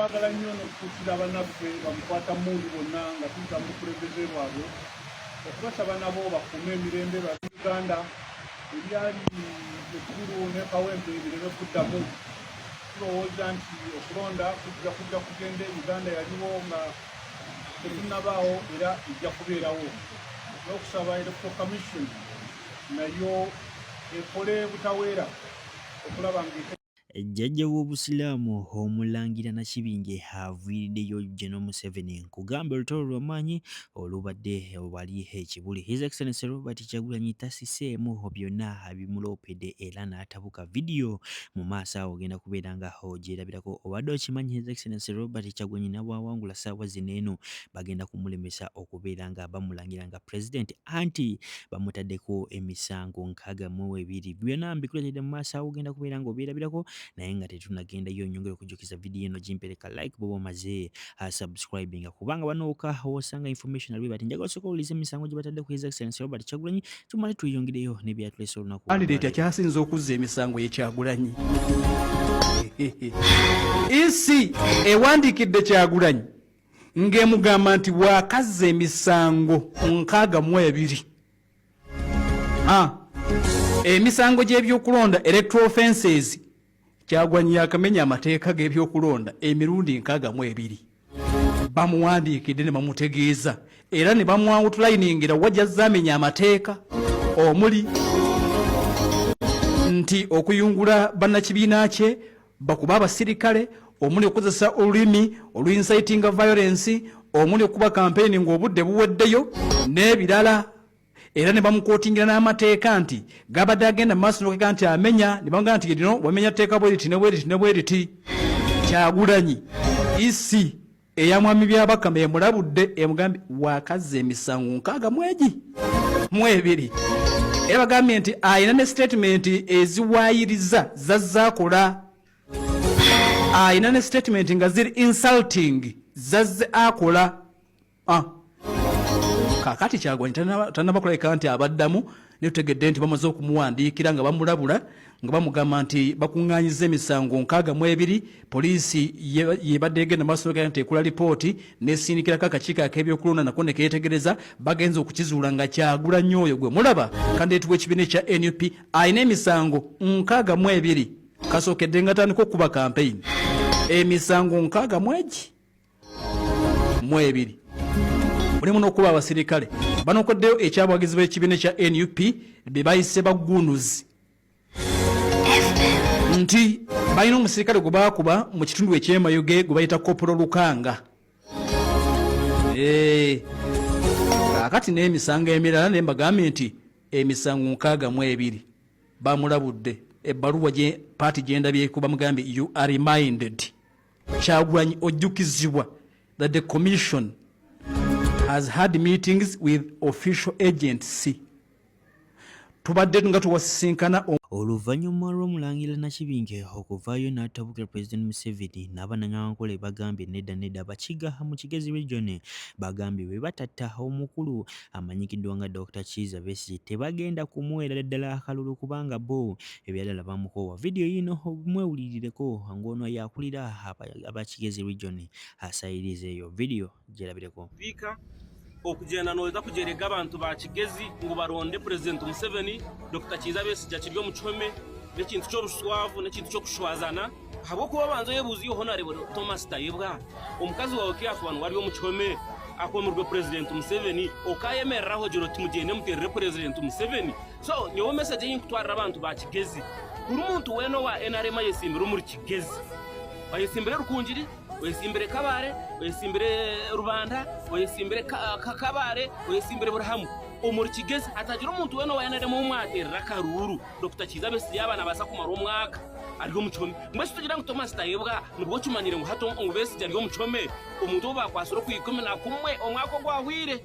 twagala nnyo n'okutuukira bannaffe bamukwata mundu bonna nga tuyita mu bukulembeze bwabwe okubasaba nabo bakuume emirembe Uganda ebyali ekkulu ne kawempe bireme kuddamu tulowooza nti okulonda kujja kugenda Uganda yaliwo nga tetunnabaawo era ejja kubeerawo n'okusaba Electoral Commission nayo ekole butaweera okulaba nga Ejjajja w'Obusiraamu Omulangira Nakibinge aviiriddeyo General Museveni nkugamba olutalo lw'amaanyi olubadde wali ekibuli. His Excellency Robert Kyagulanyi tasiseemu byonna abimuloopedde era n'atabuka vidiyo mu maaso awo ogenda kubeera nga ogyerabirako. Obadde okimanyi His Excellency Robert Kyagulanyi n'abwawangula ssaawa zino eno bagenda kumulemesa okubeera nga bamulangira nga President anti bamutaddeko emisango 62. Byonna mbikuletedde mu maaso awo ogenda kubeera nga obyerabirako. Naye nga tetunagendayo nyongera okujjukiza vidiyo eno gimpereka like bw'oba omaze subscribing kubanga banooka osanga information alwe bati njagala osooka owuliriza emisango gye batadde ku His Excellency Robert Kyagulanyi tumale tuyongereyo n'ebyatulese olunaku. Candidate akyasinza okuzza emisango ye Kyagulanyi. Isi ewandiikidde Kyagulanyi ng'emugamba nti bw'akazza emisango 62. Emisango gy'ebyokulonda electoral offences Kyagulanyi yakamenya amateeka g'ebyokulonda emirundi 62. Bamuwandiikidde ne bamutegeeza era ne bamuawutulayiningira wajjazza amenya amateeka omuli nti okuyungula bannakibiina kye bakuba abasirikale, omuli okukozesa olulimi oluinciting violence, omuli okuba kampeyini ng'obudde buweddeyo n'ebirala. Era ne bamukootingira n'amateeka nti gabadde agenda mu maaso n'okega nti amenya ne bamugamba nti lino wamenya tteeka bweriti ne bweriti ne bweriti. Kyagulanyi isi eyamwami by'Abakama emulabudde emugambye waakazza emisango 62. Era bagambye nti ayina ne statement eziwaayiriza zazze ayina ne statement nga ziri insulting zazze akola. Kakati Kyagulanyi tannabakulabika nti abaddamu ne tutegedde nti bamaze okumuwandiikira nga bamulabula nga bamugamba nti bakuŋŋaanyiza emisango 62. Poliisi yebadde egenda maaso nti ekula lipooti n'esindikirako akakiiko ak'ebyokulonda nako ne keetegereza bagenza okukizuula nga Kyagulanyi oyo gwe mulaba kandidate w'ekibiina ekya NUP ayina emisango 62. Kasookedde nga atandika okuba kampeyini emisango 62. Mulimu n'okuba abasirikale banokoddeyo ekyabwagizi b'ekibiina ekya NUP be bayise baggunuzi nti balina omusirikale gwe baakuba mu kitundu eky'Emayoge gwe bayita Kopolo Lukanga. Kaakati n'emisango emirala ne mbagambye nti emisango 62 bamulabudde. Ebbaluwa gye paati gy'endabyeko bamugambye you are reminded. Kyagulanyi ojjukizibwa that the commission has had meetings with official agency. Tubadde nga tuwasisinkana Oluvannyuma lw'Omulangira Nakibinge okuvaayo n'atabukira President Museveni n'abannanyankole bagambye nedda Bakiga mu Kigezi region bagambye bwe batatta omukulu amanyikiddwa nga Dr. Kizza Besigye tebagenda kumuweera ddala akalulu kubanga bo ebyalala bamukoowa. Vidiyo yino mwewulirireko ng'ono yakulira aba Kigezi region asayiriza eyo vidiyo gyerabireko. Okugenda noza kujerega abantu ba Kigezi ngo baronde President Museveni Dr. Kizza Besigye kiryo mu Chome n'ekintu ky'obuswavu n'ekintu ky'okushwazana habo kuba banzo yebuziyo Honorable Thomas Tayebwa omukazi wawe kiyafuano wali mu Chome akomurwe President Museveni okayemereraho jiro timugende muterere President Museveni. So nyowe message yinkutwara abantu ba Kigezi kuri umuntu weno wa NRM yesimbira muri Kigezi bayesimbire Rukungiri, oyesimbire Kabare, oyesimbire Rubanda, oyesimbire Kabare, oyesimbire Burahamu. Omuri Kigezi atagira umuntu weno wa NRM umwaterera Karuru Dr. Kizza Besigye abana basa kumara umwaka ariho mu Chome. Mbese tugira ngo Thomas Tayebwa nubwo cyumanire ngo hato ngo Besigye ariho mu Chome umuntu bakwasura kuyikomena kumwe omwaka gwahwire.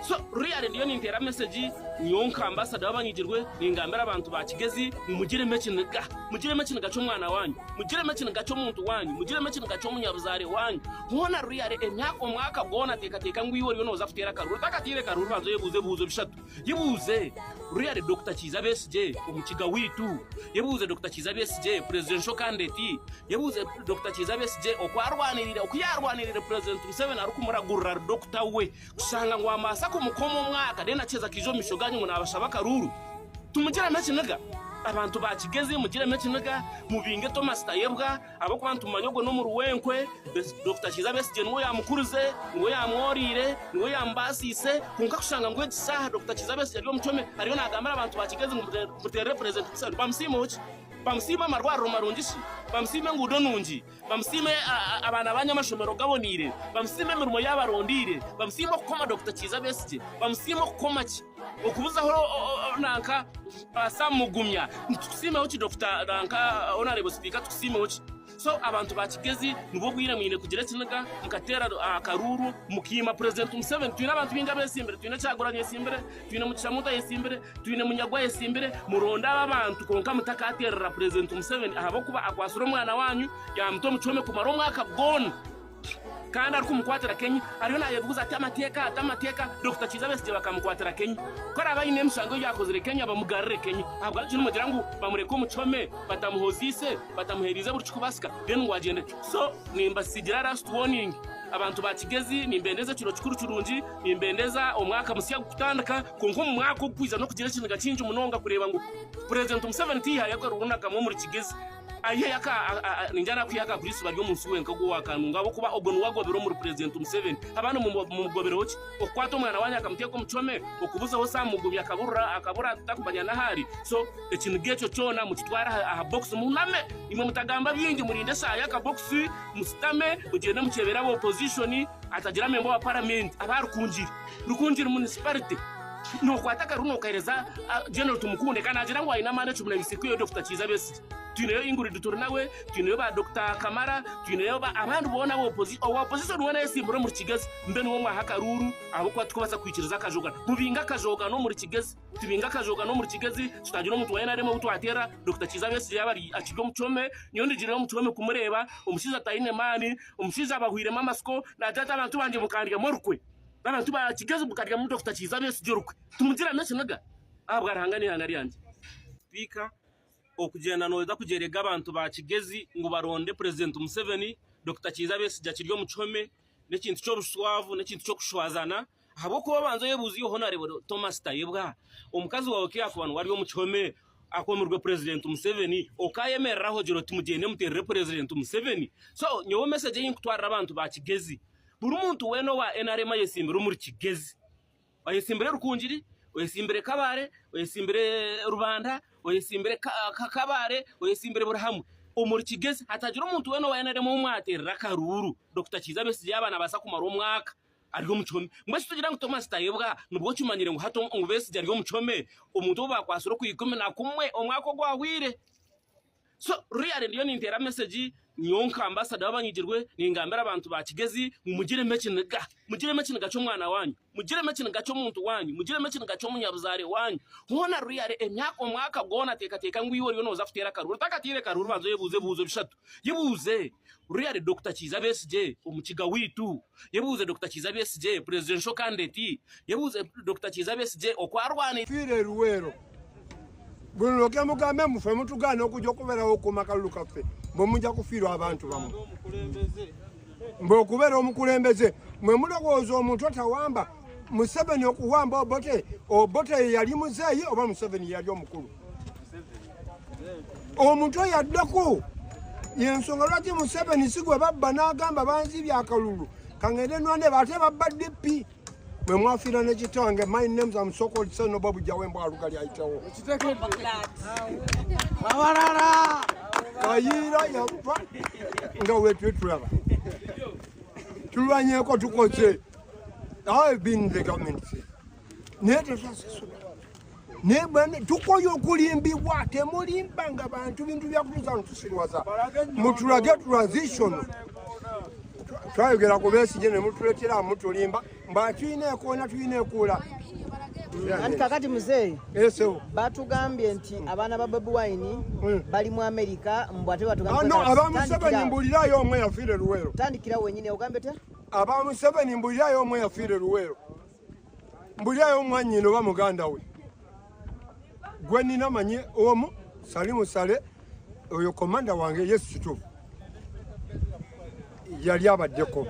So really ndiyo nintera message nyonka ambassador wabanyigirwe ningambira abantu ba Kigezi mugire mekinaga cyo mwana wanyu mugire mekinaga cyo muntu wanyu mugire mekinaga cyo munyabuzare wanyu hona ruyare emyako mwaka gona teka ngwiwo yonoza futera karuru takatire karuru banzo yebuze bishatu yibuze ruyare Dr. Kiza Besigye umukiga witu yebuze Dr. Kiza Besigye presidential candidate yebuze Dr. Kiza Besigye okuyarwanirira president Museveni arukumuragurra Dr. we kusanga ngo amasa ko mukomo mwaka dena cheza kijo mishoganyu ngo nabashaba karuru tumugira mekinaga abantu ba Kigezi mugire mekinaga mubinge Thomas Tayebwa abo kwantu manyogo no mu Ruwenkwe Dr. Kiza Besigye ngo yamukuruze ngo yamworire ngo yambasise kunka kusanga ngo gisaha Dr. Kiza Besigye ryo muchome ariyo nagambara abantu ba Kigezi ngo represent bamusima marwaro marungishi bamusime ngudo nungi bamusime abana abanyamashomero gabonire bamusime mirimo y'abarondire bamusime kokoma Dr. Kiza Besigye bamusime kokoma ki okubuzaho nanka samugumya tusime uki Dr. nanka honorable speaker tusime uki so abantu ba Kigezi nubo gwire mwine kugira kinaga mukatera akaruru mukima president Museveni twina abantu binga besimbere twina cyagoranye simbere twina mukisamuta yesimbere twina munyagwa yesimbere muronda abantu konka mutakaterera president Museveni ahabo kuba akwasura mwana wanyu ya mto muchome kumaro mwaka gone kandi ari kumukwatira Kenya ariyo nayebuza ati amateka Dr. Kiza Besigye bakamukwatira Kenya kora abayine msango yakozere Kenya bamugarire Kenya ahubwo ari mugira ngo bamureke umuchome batamuhozise batamuheriza buryo kubasika then ngo agende so nimba sigira last warning abantu ba Kigezi nimbendeza kiro kikuru kirungi nimbendeza omwaka musya gutandika konko mu mwaka okwiza no kugira kintu gacinje umunonga kureba ngo president Museveni tiha yakora runaka mu muri Kigezi aye yaka ninjana kuyaka kuri suba ryo munsi wenka go wakanunga abo kuba obonu wagobero muri president Museveni abantu mu gobero hoki okwato mwana wanya akamuteko muchome okubuza ho samugubya akabura takubanya nahari so ekintu gecho cyona mukitwara aha box muname imwe mutagamba byingi murinde saya ka box mustame ugenda mukebera abo opposition atagira member wa parliament rukunjira municipality no kwataka runo kaireza general tumukunde kana agira ngo ayina mane 12 yo Dr. Kiza Besigye tuneyo Ingrid Turnawe tuneyo ba Dr. Kamara tuneyo ba abantu bona bo opposition wona yesimbura muri Kigezi mbe no mwa hakaruru abo kwa tukubasa kwikiriza kajoga mubinga kajoga no muri Kigezi tubinga kajoga no muri Kigezi tutagira umuntu wayina remo utwatera Dr. Kiza Besigye yabari akigo muchome niyo ndigire muchome kumureba umusiza tayine mani umusiza bahwire mamasko na data abantu banje mukandika morukwe abantu ba Kigezi mukandika mu Dr. Kiza Besigye rukwe tumugira mekinaga abwo arahanganira ngari yanje speaker okugenda noza kujerega abantu ba Kigezi ngo baronde president Museveni Dr. Kiza Besigye kiryo muchome nekintu cyo ruswavu nekintu cyo kushwazana habo ko banzo yebuzi yo honorable Thomas Tayebwa omukazi wawe ke yakubana wari yo muchome akomurwe president Museveni okayemereraho jiro tumugende muterere president Museveni so nyowe message yinkutwara abantu ba Kigezi buri muntu weno wa NRM yesimbira muri Kigezi ayesimbire Rukungiri oyesimbire Kabare oyesimbire Rubanda oyesimbire Kabare oyesimbire Burahamu omuri Kigezi hatagira umuntu weno wa NRM umwaterera karuru Dr. Kiza Besigye yabana basa kumara umwaka ariyo muchome mwese tugira ngo Thomas Tayebwa nubwo cyumanyire ngo hato ngo Besigye ariyo muchome umuntu bakwasura kuyikome na kumwe omwaka gwahwire so really ndiyo nintera message nyonka ambassador wabanyigirwe ningambira abantu ba Kigezi mugire mekinaga cyo mwana wanyu mugire mekinaga cyo muntu wanyu mugire mekinaga cyo munyabuzare wanyu hona ruyare emyako mwaka gona teka ngwiwo yonoza futera karuru takatire karuru banzo yebuze bishatu yibuze ruyare Dr. Kiza Besigye umukiga witu yebuze Dr. Kiza Besigye presidential candidate yebuze Dr. Kiza Besigye okwarwane fire ruwero buno kemugambe mufe mutugana okujja okubera okuma kalulu kaffe mujja kufiirwa abantu bamu mbe okubeera omukulembeze mwe mulowooza omuntu atawamba Museveni okuwamba obote yali muzeeyi oba Museveni yali omukulu omuntu yaddako yensonga lwaki Museveni sigwe babba n'agamba banzibye akalulu kangende nwane bate babba DP mwe mwafiira n'ekitange my names am so called son Bob Jawembo alugali ayitawo abalala ayira yafa nga wetulaba tulwanyeko tukoze I've been the government nebane tukoyo okulimbibwa temulimbanga bantu bintu byakutuza ntusirwaza mutulage transition twayogera ku Besigye ne mutuletera mutulimba mba tuyina ekona tuyina ekula Anti kakati mzee Esewo. batugambye nti abaana ba Bobi Wine bali mu America mbwate batugambye. No, abamu 7 mbulirayo omwe yafiire Luweero. Tandikira wenyine ogambye te? Abamu 7 mbulirayo omwe yafiire Luweero. Mbulirayo omwanyino ba muganda we. Gwe nina manye omu Salimu Sale oyo komanda wange Yesu kituufu. Yali abaddeko.